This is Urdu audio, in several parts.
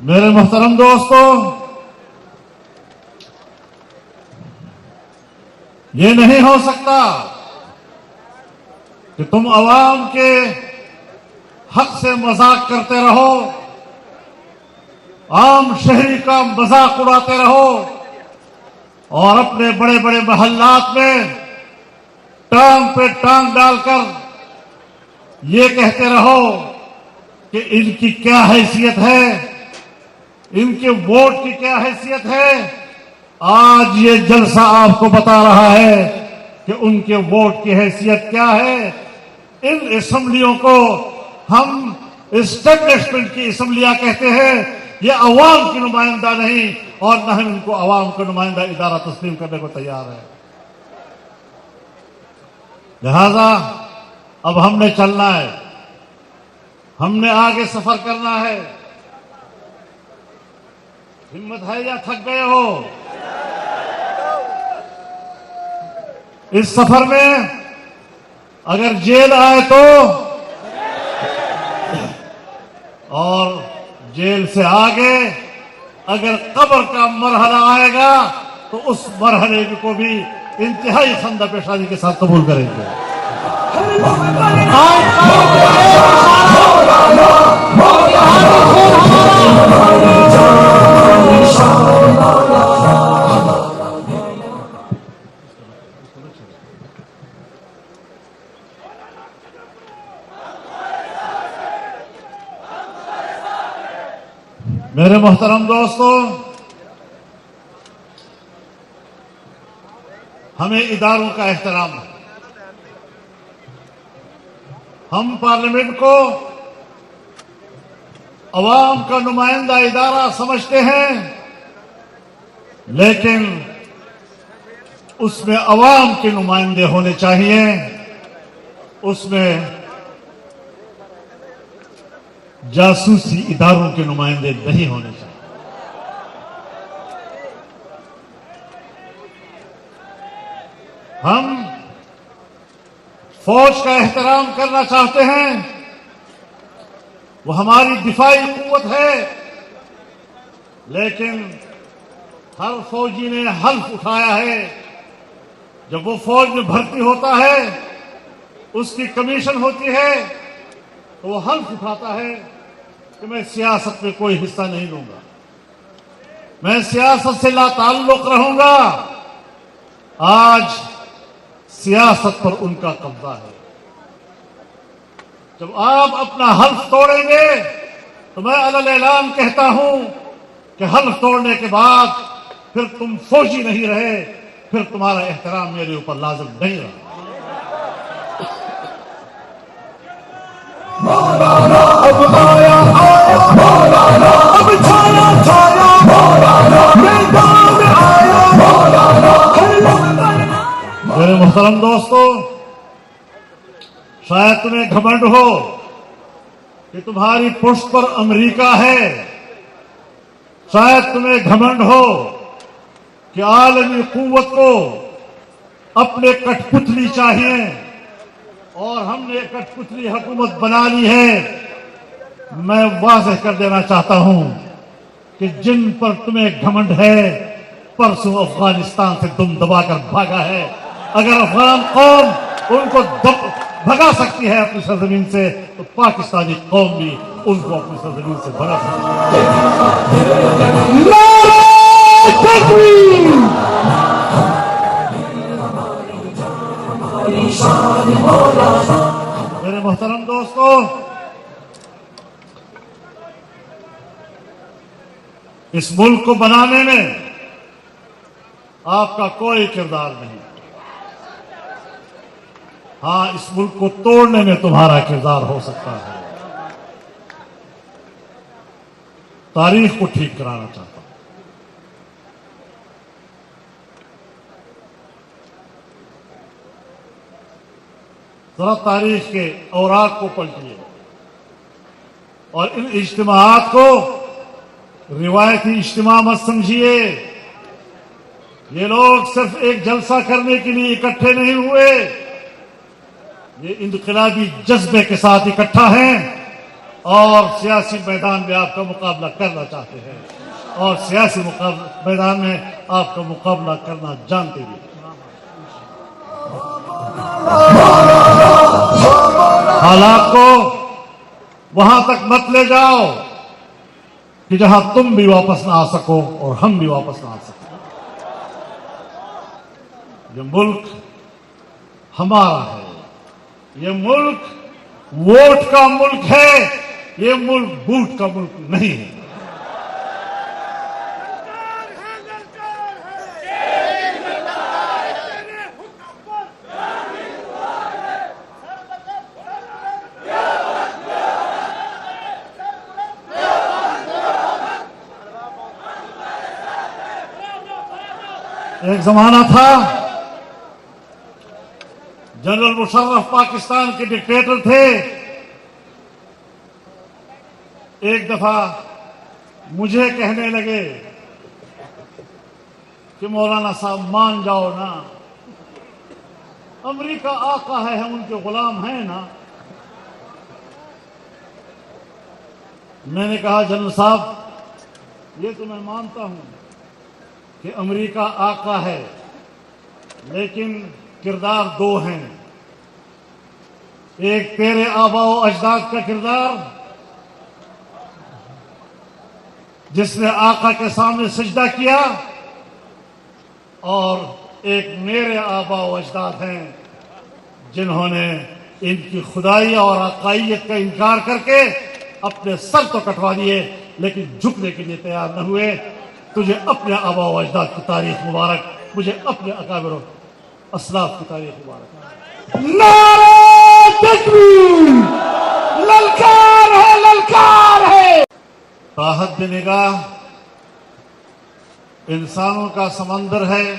میرے محترم دوستوں، یہ نہیں ہو سکتا کہ تم عوام کے حق سے مذاق کرتے رہو، عام شہری کا مذاق اڑاتے رہو اور اپنے بڑے بڑے محلات میں ٹانگ پہ ٹانگ ڈال کر یہ کہتے رہو کہ ان کی کیا حیثیت ہے، ان کے ووٹ کی کیا حیثیت ہے۔ آج یہ جلسہ آپ کو بتا رہا ہے کہ ان کے ووٹ کی حیثیت کیا ہے۔ ان اسمبلیوں کو ہم اسٹیبلشمنٹ کی اسمبلیاں کہتے ہیں، یہ عوام کی نمائندہ نہیں، اور نہ ہم ان کو عوام کا نمائندہ ادارہ تسلیم کرنے کو تیار ہے۔ لہذا اب ہم نے چلنا ہے، ہم نے آگے سفر کرنا ہے۔ ہمت ہے یا تھک گئے ہو؟ اس سفر میں اگر جیل آئے تو، اور جیل سے آگے اگر قبر کا مرحلہ آئے گا تو اس مرحلے کو بھی انتہائی خندہ پیشانی کے ساتھ قبول کریں گے۔ میرے محترم دوستوں، ہمیں اداروں کا احترام ہے۔ ہم پارلیمنٹ کو عوام کا نمائندہ ادارہ سمجھتے ہیں، لیکن اس میں عوام کے نمائندے ہونے چاہیے، اس میں جاسوسی اداروں کے نمائندے نہیں ہونے چاہیے۔ ہم فوج کا احترام کرنا چاہتے ہیں، وہ ہماری دفاعی قوت ہے، لیکن ہر فوجی نے حلف اٹھایا ہے، جب وہ فوج میں بھرتی ہوتا ہے، اس کی کمیشن ہوتی ہے، تو وہ حلف اٹھاتا ہے کہ میں سیاست میں کوئی حصہ نہیں لوں گا، میں سیاست سے لا تعلق رہوں گا۔ آج سیاست پر ان کا قبضہ ہے۔ جب آپ اپنا حلف توڑیں گے تو میں علی اعلان کہتا ہوں کہ حلف توڑنے کے بعد پھر تم فوجی نہیں رہے، پھر تمہارا احترام میرے اوپر لازم نہیں رہا۔ مولانا اب آیا آیا، مولانا اب چھایا چھایا، مولانا میدان آیا، مولانا میرے محترم دوستوں، شاید تمہیں گھمنڈ ہو کہ تمہاری پشت پر امریکہ ہے، شاید تمہیں گھمنڈ ہو کہ عالمی قوت کو اپنے کٹ پتلی چاہیے اور ہم نے کٹ پتلی حکومت بنا لی ہے۔ میں واضح کر دینا چاہتا ہوں کہ جن پر تمہیں گھمنڈ ہے، پرسوں افغانستان سے دم دبا کر بھاگا ہے۔ اگر افغان قوم ان کو بھگا سکتی ہے اپنی سرزمین سے، تو پاکستانی قوم بھی ان کو اپنی سرزمین سے بھگا سکتی ہے۔ میرے محترم دوستوں، اس ملک کو بنانے میں آپ کا کوئی کردار نہیں، ہاں اس ملک کو توڑنے میں تمہارا کردار ہو سکتا ہے۔ تاریخ کو ٹھیک کرانا چاہتا ہوں۔ ذرا تاریخ کے اوراق کو پلٹیے اور ان اجتماعات کو روایتی اجتماع مت سمجھیے۔ یہ لوگ صرف ایک جلسہ کرنے کے لیے اکٹھے نہیں ہوئے، یہ انقلابی جذبے کے ساتھ اکٹھا ہیں اور سیاسی میدان میں آپ کا مقابلہ کرنا چاہتے ہیں اور سیاسی میدان میں آپ کا مقابلہ کرنا جانتے بھی ہیں۔ حالات کو وہاں تک مت لے جاؤ کہ جہاں تم بھی واپس نہ آ سکو اور ہم بھی واپس نہ آ سکیں۔ یہ ملک ہمارا ہے، یہ ملک ووٹ کا ملک ہے، یہ ملک بوٹ کا ملک نہیں ہے۔ ایک زمانہ تھا جنرل مشرف پاکستان کے ڈکٹیٹر تھے، ایک دفعہ مجھے کہنے لگے کہ مولانا صاحب مان جاؤ نا، امریکہ آقا ہے، ہم ان کے غلام ہیں نا۔ میں نے کہا جنرل صاحب یہ تو میں مانتا ہوں کہ امریکہ آقا ہے، لیکن کردار دو ہیں، ایک تیرے آبا و اجداد کا کردار جس نے آقا کے سامنے سجدہ کیا، اور ایک میرے آبا و اجداد ہیں جنہوں نے ان کی خدائی اور آقائیت کا انکار کر کے اپنے سر تو کٹوا دیے لیکن جھکنے کے لیے تیار نہ ہوئے۔ تجھے اپنے آبا و اجداد کی تاریخ مبارک، مجھے اپنے اکابر و اسلاف کی تاریخ مبارک۔ نعرہ تکبیر، للکار ہے، للکار ہے۔ راحت نگاہ انسانوں کا سمندر ہے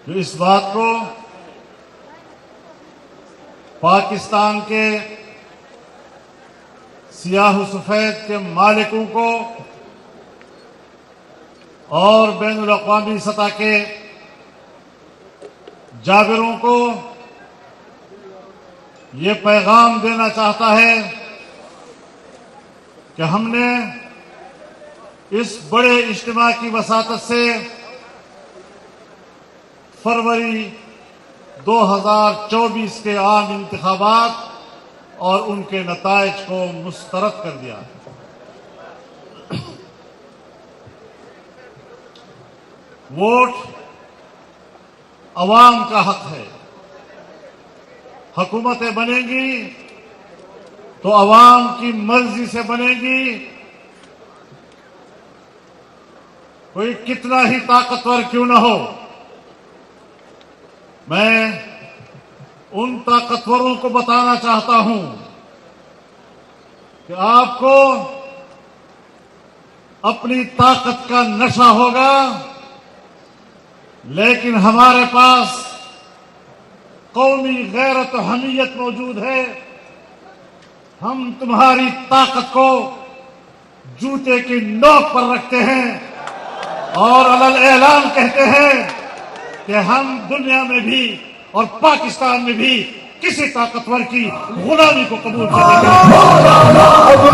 جو اس بات کو پاکستان کے سیاہ و سفید کے مالکوں کو اور بین الاقوامی سطح کے جابروں کو یہ پیغام دینا چاہتا ہے کہ ہم نے اس بڑے اجتماع کی وساطت سے فروری 2024 کے عام انتخابات اور ان کے نتائج کو مسترد کر دیا۔ ووٹ عوام کا حق ہے، حکومتیں بنیں گی تو عوام کی مرضی سے بنے گی، کوئی کتنا ہی طاقتور کیوں نہ ہو۔ میں ان طاقتوروں کو بتانا چاہتا ہوں کہ آپ کو اپنی طاقت کا نشہ ہوگا، لیکن ہمارے پاس قومی غیرت و حمیت موجود ہے۔ ہم تمہاری طاقت کو جوتے کی نوک پر رکھتے ہیں اور علی اعلان کہتے ہیں کہ ہم دنیا میں بھی اور پاکستان میں بھی کسی طاقتور کی غلامی کو قبول کریں گے۔